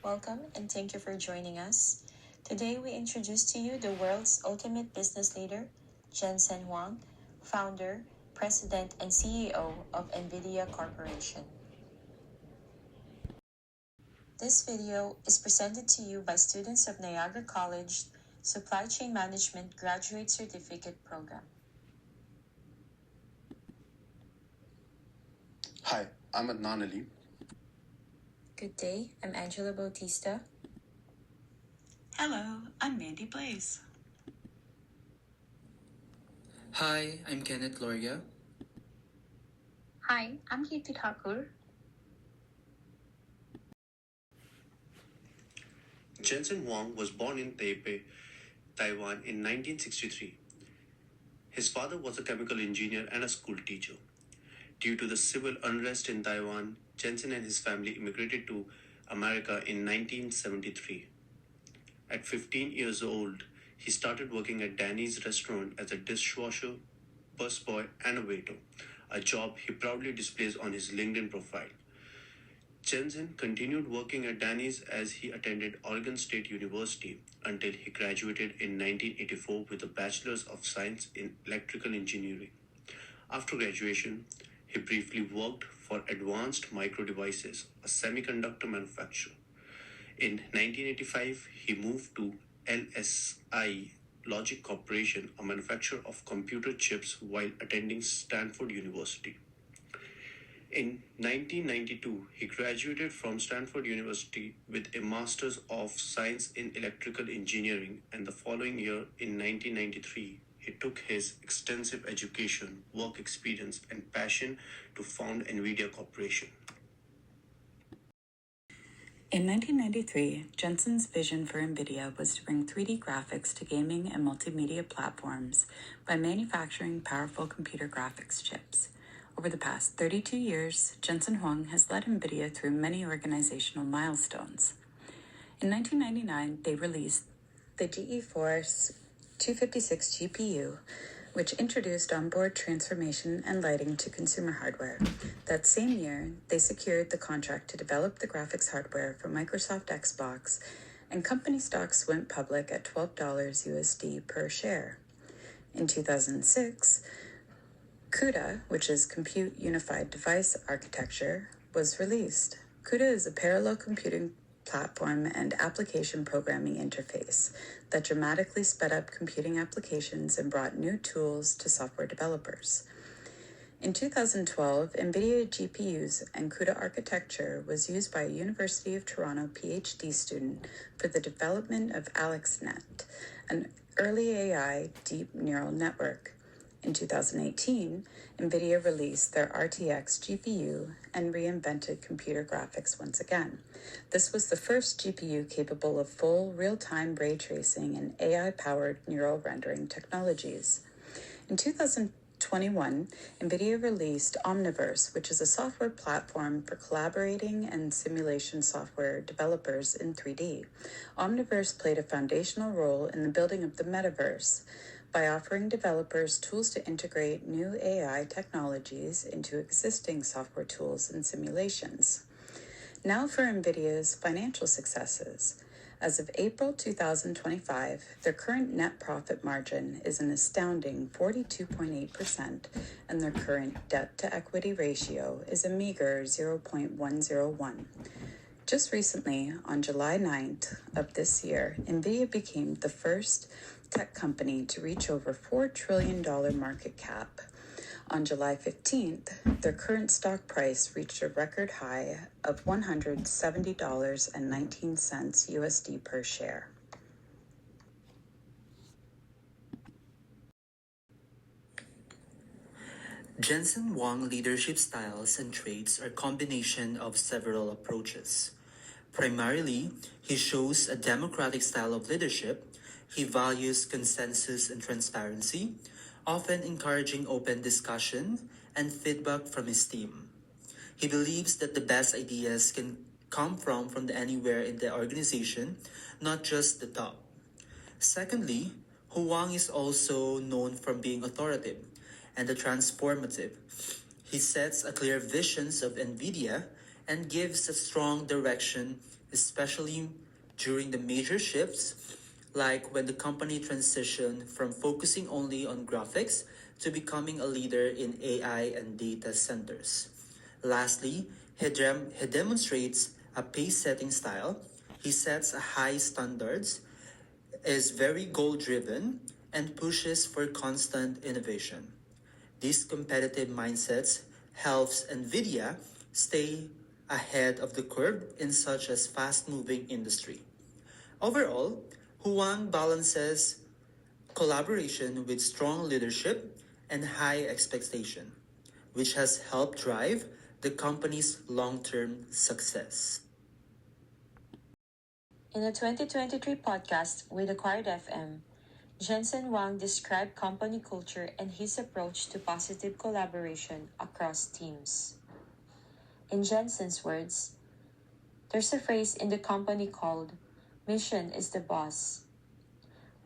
Welcome and thank you for joining us. Today we introduce to you the world's ultimate business leader, Jensen Huang, founder, president, and CEO of NVIDIA Corporation. This video is presented to you by students of Niagara College Supply Chain Management Graduate Certificate Program. Hi, I'm Adnan Ali. Good day, I'm Angela Bautista. Hello, I'm Mandy Blaze. Hi, I'm Kenneth Loria. Hi, I'm Kirti Thakur. Jensen Huang was born in Taipei, Taiwan in 1963. His father was a chemical engineer and a school teacher. Due to the civil unrest in Taiwan, Jensen and his family immigrated to America in 1973. At 15 years old, he started working at Danny's restaurant as a dishwasher, busboy, and a waiter, a job he proudly displays on his LinkedIn profile. Jensen continued working at Danny's as he attended Oregon State University until he graduated in 1984 with a Bachelor's of Science in Electrical Engineering. After graduation, he briefly worked for Advanced Micro Devices, a semiconductor manufacturer. In 1985, he moved to LSI Logic Corporation, a manufacturer of computer chips, while attending Stanford University. In 1992, he graduated from Stanford University with a Master's of Science in Electrical Engineering, and the following year, in 1993, he took his extensive education, work experience, and passion to found NVIDIA Corporation. In 1993, Jensen's vision for NVIDIA was to bring 3D graphics to gaming and multimedia platforms by manufacturing powerful computer graphics chips. Over the past 32 years, Jensen Huang has led NVIDIA through many organizational milestones. In 1999, they released the GeForce 256 GPU, which introduced onboard transformation and lighting to consumer hardware. That same year, they secured the contract to develop the graphics hardware for Microsoft Xbox, and company stocks went public at $12 USD per share. In 2006, CUDA, which is Compute Unified Device Architecture, was released. CUDA is a parallel computing platform and application programming interface that dramatically sped up computing applications and brought new tools to software developers. In 2012, NVIDIA GPUs and CUDA architecture was used by a University of Toronto PhD student for the development of AlexNet, an early AI deep neural network. In 2018, NVIDIA released their RTX GPU and reinvented computer graphics once again. This was the first GPU capable of full real-time ray tracing and AI-powered neural rendering technologies. In 2021, NVIDIA released Omniverse, which is a software platform for collaborating and simulation software developers in 3D. Omniverse played a foundational role in the building of the metaverse by offering developers tools to integrate new AI technologies into existing software tools and simulations. Now for NVIDIA's financial successes. As of April 2025, their current net profit margin is an astounding 42.8%, and their current debt-to-equity ratio is a meager 0.101. Just recently, on July 9th of this year, NVIDIA became the first tech company to reach over $4 trillion market cap. On July 15th, their current stock price reached a record high of $170.19 USD per share. Jensen Huang leadership styles and traits are a combination of several approaches. Primarily, he shows a democratic style of leadership. He values consensus and transparency, often encouraging open discussion and feedback from his team. He believes that the best ideas can come from anywhere in the organization, not just the top. Secondly, Huang is also known for being authoritative and transformative. He sets a clear visions of NVIDIA and gives a strong direction, especially during the major shifts, like when the company transitioned from focusing only on graphics to becoming a leader in AI and data centers. Lastly, he demonstrates a pace setting style. He sets a high standards, is very goal driven, and pushes for constant innovation. These competitive mindsets helps NVIDIA stay ahead of the curve in such a fast-moving industry. Overall, Huang balances collaboration with strong leadership and high expectation, which has helped drive the company's long-term success. In the 2023 podcast with Acquired FM, Jensen Huang described company culture and his approach to positive collaboration across teams. In Jensen's words, there's a phrase in the company called "Mission is the boss."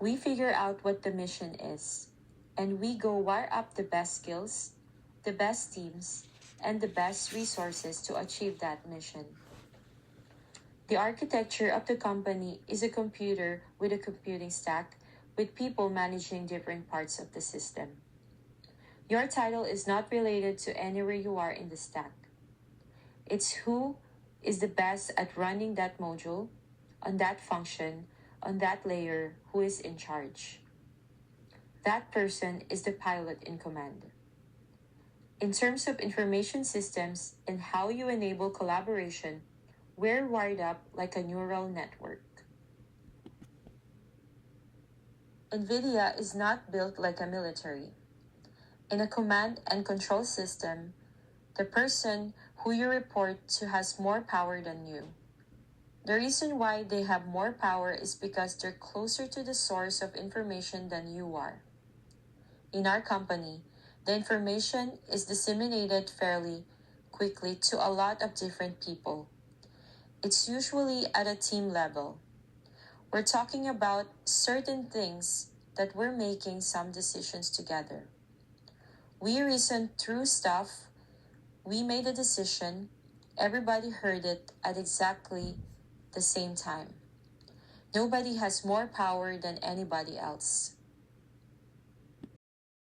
We figure out what the mission is, and we go wire up the best skills, the best teams, and the best resources to achieve that mission. The architecture of the company is a computer with a computing stack with people managing different parts of the system. Your title is not related to anywhere you are in the stack. It's who is the best at running that module, on that function, on that layer, who is in charge. That person is the pilot in command. In terms of information systems and how you enable collaboration, we're wired up like a neural network. NVIDIA is not built like a military. In a command and control system, the person who you report to has more power than you. The reason why they have more power is because they're closer to the source of information than you are. In our company, the information is disseminated fairly quickly to a lot of different people. It's usually at a team level. We're talking about certain things that we're making some decisions together. We reasoned through stuff, we made a decision, everybody heard it at exactly the same time. Nobody has more power than anybody else.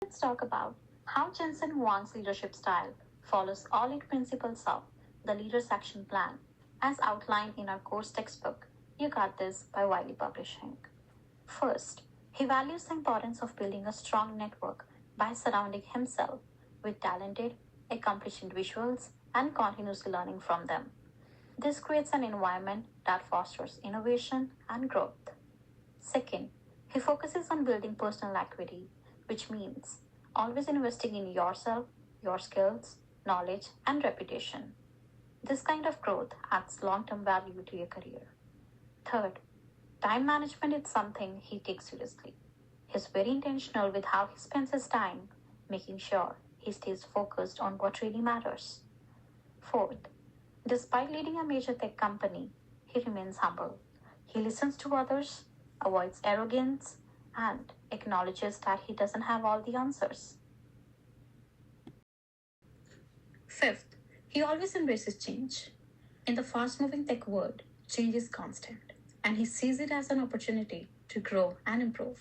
Let's talk about how Jensen Huang's leadership style follows all eight principles of the Leader's Action Plan, as outlined in our course textbook, You Got This by Wiley Publishing. First, he values the importance of building a strong network by surrounding himself with talented, accomplished individuals and continuously learning from them. This creates an environment that fosters innovation and growth. Second, he focuses on building personal equity, which means always investing in yourself, your skills, knowledge, and reputation. This kind of growth adds long-term value to your career. Third, time management is something he takes seriously. He's very intentional with how he spends his time, making sure he stays focused on what really matters. Fourth, despite leading a major tech company, he remains humble. He listens to others, avoids arrogance, and acknowledges that he doesn't have all the answers. Fifth, he always embraces change. In the fast-moving tech world, change is constant, and he sees it as an opportunity to grow and improve.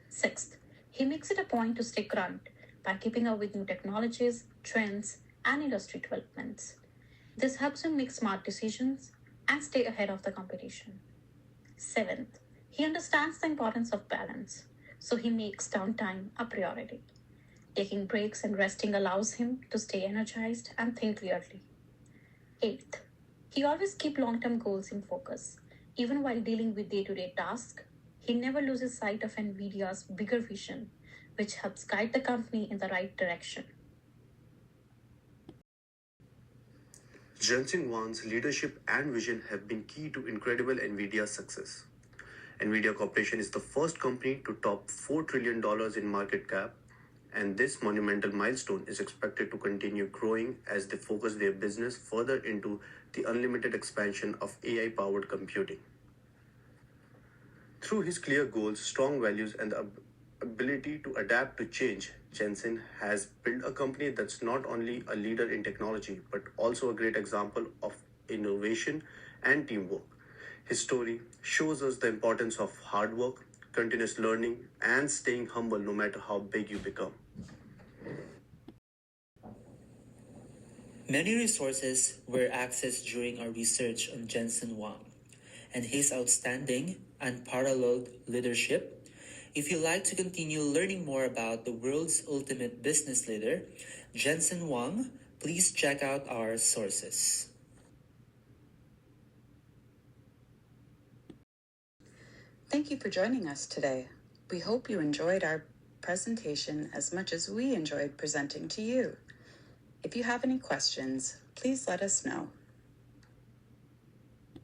Sixth, he makes it a point to stay current by keeping up with new technologies, trends, and industry developments. This helps him make smart decisions and stay ahead of the competition. Seventh, he understands the importance of balance, so he makes downtime a priority. Taking breaks and resting allows him to stay energized and think clearly. Eighth, he always keeps long-term goals in focus. Even while dealing with day-to-day tasks, he never loses sight of NVIDIA's bigger vision, which helps guide the company in the right direction. Jensen Huang's leadership and vision have been key to incredible NVIDIA's success. NVIDIA Corporation is the first company to top $4 trillion in market cap, and this monumental milestone is expected to continue growing as they focus their business further into the unlimited expansion of AI-powered computing. Through his clear goals, strong values, and the ability to adapt to change, Jensen has built a company that's not only a leader in technology, but also a great example of innovation and teamwork. His story shows us the importance of hard work, continuous learning, and staying humble no matter how big you become. Many resources were accessed during our research on Jensen Huang and his outstanding, unparalleled leadership. If you'd like to continue learning more about the world's ultimate business leader, Jensen Huang, please check out our sources. Thank you for joining us today. We hope you enjoyed our presentation as much as we enjoyed presenting to you. If you have any questions, please let us know.